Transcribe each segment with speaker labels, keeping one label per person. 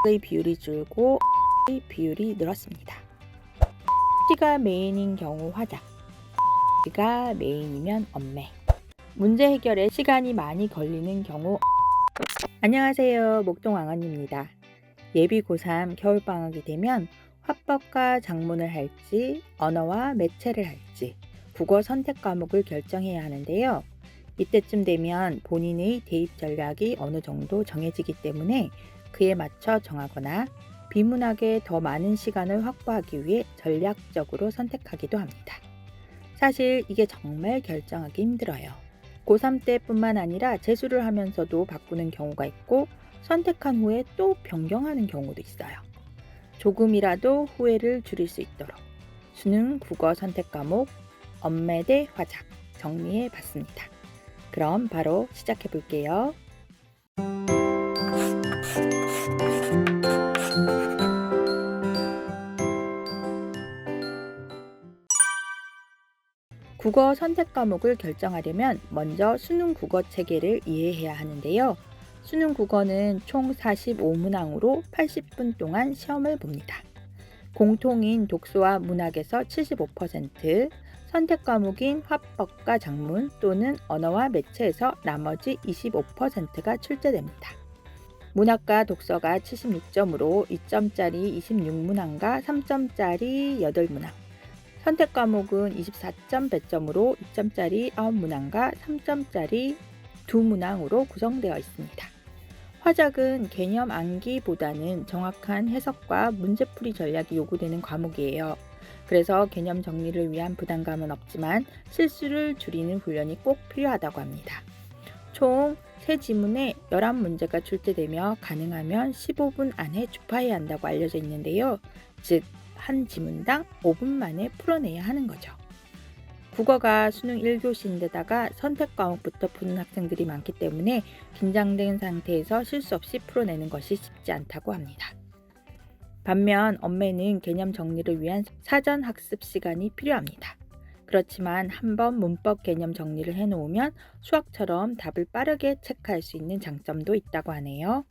Speaker 1: 의 비율이 줄고 의 비율이 늘었습니다. C가 메인인 경우 화작, C가 메인이면 엄매. 문제 해결에 시간이 많이 걸리는 경우. 안녕하세요, 목동왕언입니다. 예비 고3 겨울방학이 되면 화법과 작문을 할지 언어와 매체를 할지 국어 선택 과목을 결정해야 하는데요. 이때쯤 되면 본인의 대입 전략이 어느 정도 정해지기 때문에 그에 맞춰 정하거나 비문학에 더 많은 시간을 확보하기 위해 전략적으로 선택하기도 합니다. 사실 이게 정말 결정하기 힘들어요. 고3 때뿐만 아니라 재수를 하면서도 바꾸는 경우가 있고 선택한 후에 또 변경하는 경우도 있어요. 조금이라도 후회를 줄일 수 있도록 수능 국어 선택 과목 엄매 대 화작 정리해 봤습니다. 그럼 바로 시작해 볼게요. 국어 선택 과목을 결정하려면 먼저 수능 국어 체계를 이해해야 하는데요. 수능 국어는 총 45문항으로 80분 동안 시험을 봅니다. 공통인 독서와 문학에서 75%, 선택 과목인 화법과 작문 또는 언어와 매체에서 나머지 25%가 출제됩니다. 문학과 독서가 76점으로 2점짜리 26문항과 3점짜리 8문항, 선택 과목은 24점 배점으로 2점짜리 9문항과 3점짜리 2문항으로 구성되어 있습니다. 화작은 개념 암기보다는 정확한 해석과 문제풀이 전략이 요구되는 과목이에요. 그래서 개념 정리를 위한 부담감은 없지만 실수를 줄이는 훈련이 꼭 필요하다고 합니다. 총 3지문에 11문제가 출제되며 가능하면 15분 안에 주파해야 한다고 알려져 있는데요. 즉, 한 지문당 5분 만에 풀어내야 하는 거죠. 국어가 수능 1교시인데다가 선택 과목부터 푸는 학생들이 많기 때문에 긴장된 상태에서 실수 없이 풀어내는 것이 쉽지 않다고 합니다. 반면 엄매는 개념 정리를 위한 사전 학습 시간이 필요합니다. 그렇지만 한번 문법 개념 정리를 해놓으면 수학처럼 답을 빠르게 체크할 수 있는 장점도 있다고 하네요.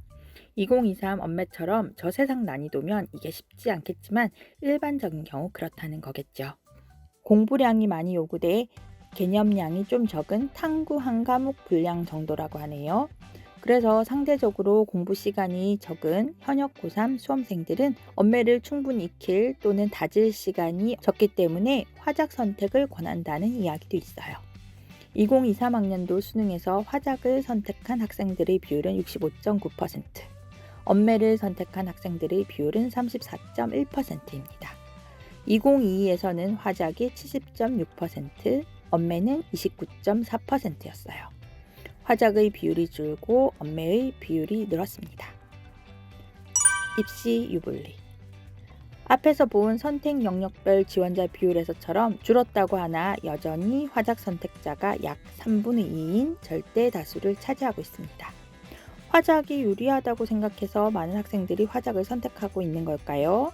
Speaker 1: 2023 엄매처럼 저세상 난이도면 이게 쉽지 않겠지만 일반적인 경우 그렇다는 거겠죠. 공부량이 많이 요구돼 개념량이 좀 적은 탐구 한 과목 분량 정도라고 하네요. 그래서 상대적으로 공부 시간이 적은 현역 고3 수험생들은 엄매를 충분히 익힐 또는 다질 시간이 적기 때문에 화작 선택을 권한다는 이야기도 있어요. 2023학년도 수능에서 화작을 선택한 학생들의 비율은 65.9%, 엄매를 선택한 학생들의 비율은 34.1%입니다. 2022에서는 화작이 70.6%, 엄매는 29.4%였어요. 화작의 비율이 줄고 엄매의 비율이 늘었습니다. 입시 유불리. 앞에서 본 선택 영역별 지원자 비율에서처럼 줄었다고 하나 여전히 화작 선택자가 약 3분의 2인 절대 다수를 차지하고 있습니다. 화작이 유리하다고 생각해서 많은 학생들이 화작을 선택하고 있는 걸까요?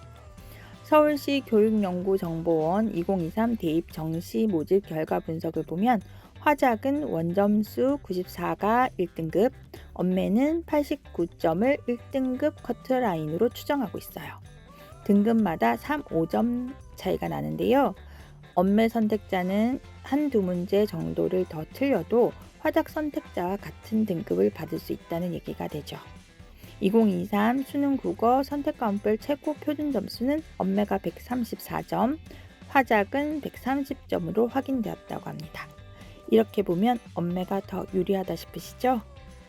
Speaker 1: 서울시 교육연구정보원 2023 대입 정시 모집 결과 분석을 보면 화작은 원점수 94가 1등급, 엄매는 89점을 1등급 커트라인으로 추정하고 있어요. 등급마다 3, 5점 차이가 나는데요. 엄매 선택자는 한두 문제 정도를 더 틀려도 화작 선택자와 같은 등급을 받을 수 있다는 얘기가 되죠. 2023 수능 국어 선택 과목별 최고 표준 점수는 엄매가 134점, 화작은 130점으로 확인되었다고 합니다. 이렇게 보면 엄매가 더 유리하다 싶으시죠?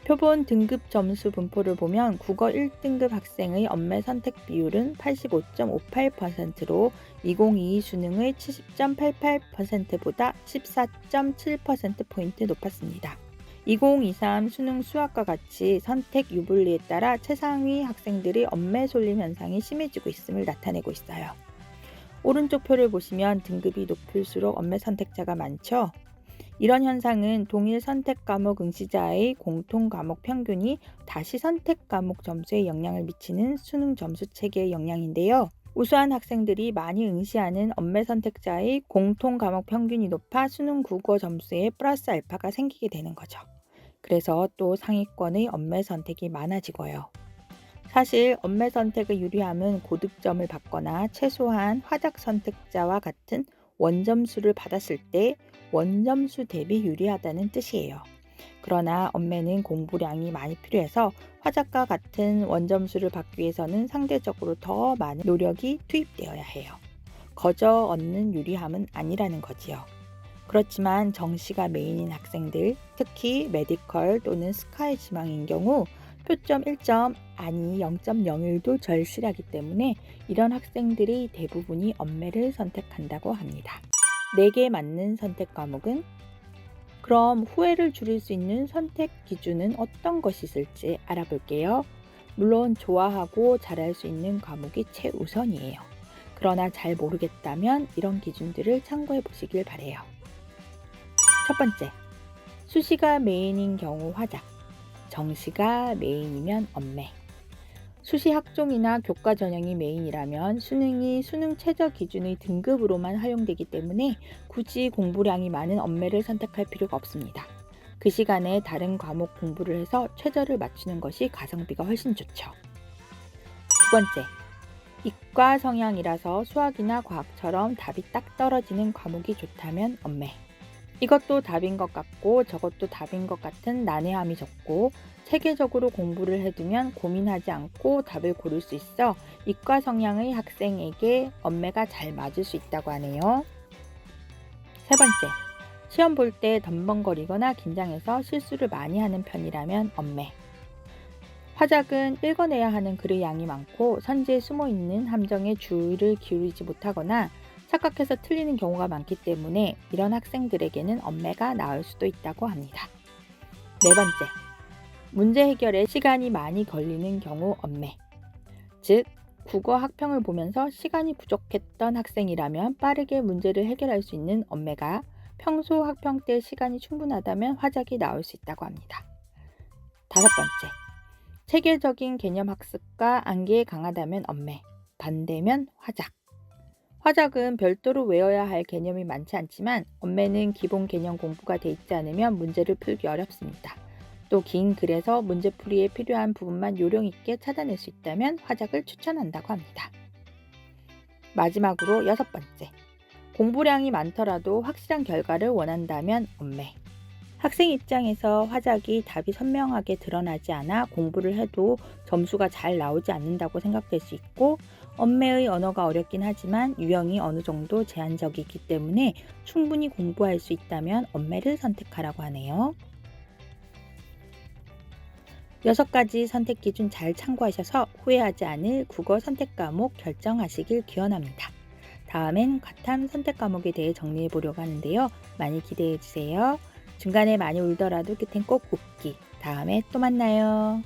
Speaker 1: 표본 등급 점수 분포를 보면 국어 1등급 학생의 엄매 선택 비율은 85.58%로 2022 수능의 70.88%보다 14.7%포인트 높았습니다. 2023 수능 수학과 같이 선택 유불리에 따라 최상위 학생들의 엄매 쏠림 현상이 심해지고 있음을 나타내고 있어요. 오른쪽 표를 보시면 등급이 높을수록 엄매 선택자가 많죠? 이런 현상은 동일 선택 과목 응시자의 공통 과목 평균이 다시 선택 과목 점수에 영향을 미치는 수능 점수 체계의 영향인데요. 우수한 학생들이 많이 응시하는 엄매 선택자의 공통 과목 평균이 높아 수능 국어 점수에 플러스 알파가 생기게 되는 거죠. 그래서 또 상위권의 엄매 선택이 많아지고요. 사실 엄매 선택의 유리함은 고득점을 받거나 최소한 화작 선택자와 같은 원점수를 받았을 때 원점수 대비 유리하다는 뜻이에요. 그러나 엄매는 공부량이 많이 필요해서 화작과 같은 원점수를 받기 위해서는 상대적으로 더 많은 노력이 투입되어야 해요. 거저 얻는 유리함은 아니라는 거지요. 그렇지만 정시가 메인인 학생들, 특히 메디컬 또는 스카이 지망인 경우 표점 1점 아니 0.01도 절실하기 때문에 이런 학생들이 대부분이 엄매를 선택한다고 합니다. 내게 맞는 선택 과목은? 그럼 후회를 줄일 수 있는 선택 기준은 어떤 것이 있을지 알아볼게요. 물론 좋아하고 잘할 수 있는 과목이 최우선이에요. 그러나 잘 모르겠다면 이런 기준들을 참고해 보시길 바래요. 첫 번째, 수시가 메인인 경우 화작, 정시가 메인이면 엄매. 수시 학종이나 교과 전형이 메인이라면 수능이 수능 최저 기준의 등급으로만 활용되기 때문에 굳이 공부량이 많은 엄매를 선택할 필요가 없습니다. 그 시간에 다른 과목 공부를 해서 최저를 맞추는 것이 가성비가 훨씬 좋죠. 두 번째, 이과 성향이라서 수학이나 과학처럼 답이 딱 떨어지는 과목이 좋다면 엄매. 이것도 답인 것 같고 저것도 답인 것 같은 난해함이 적고 체계적으로 공부를 해두면 고민하지 않고 답을 고를 수 있어 이과 성향의 학생에게 엄매가 잘 맞을 수 있다고 하네요. 세 번째, 시험 볼 때 덤벙거리거나 긴장해서 실수를 많이 하는 편이라면 엄매. 화작은 읽어내야 하는 글의 양이 많고 선지에 숨어있는 함정에 주의를 기울이지 못하거나 착각해서 틀리는 경우가 많기 때문에 이런 학생들에게는 엄매가 나을 수도 있다고 합니다. 네 번째, 문제 해결에 시간이 많이 걸리는 경우 엄매. 즉, 국어 학평을 보면서 시간이 부족했던 학생이라면 빠르게 문제를 해결할 수 있는 엄매가 평소 학평 때 시간이 충분하다면 화작이 나올 수 있다고 합니다. 다섯 번째, 체계적인 개념 학습과 암기에 강하다면 엄매, 반대면 화작. 화작은 별도로 외워야 할 개념이 많지 않지만 엄매는 기본 개념 공부가 돼 있지 않으면 문제를 풀기 어렵습니다. 또 긴 글에서 문제풀이에 필요한 부분만 요령 있게 찾아낼 수 있다면 화작을 추천한다고 합니다. 마지막으로 여섯 번째, 공부량이 많더라도 확실한 결과를 원한다면 엄매. 학생 입장에서 화작이 답이 선명하게 드러나지 않아 공부를 해도 점수가 잘 나오지 않는다고 생각될 수 있고 엄매의 언어가 어렵긴 하지만 유형이 어느 정도 제한적이기 때문에 충분히 공부할 수 있다면 엄매를 선택하라고 하네요. 6가지 선택 기준 잘 참고하셔서 후회하지 않을 국어 선택 과목 결정하시길 기원합니다. 다음엔 과탐 선택 과목에 대해 정리해 보려고 하는데요. 많이 기대해 주세요. 중간에 많이 울더라도 끝엔 꼭 웃기. 다음에 또 만나요.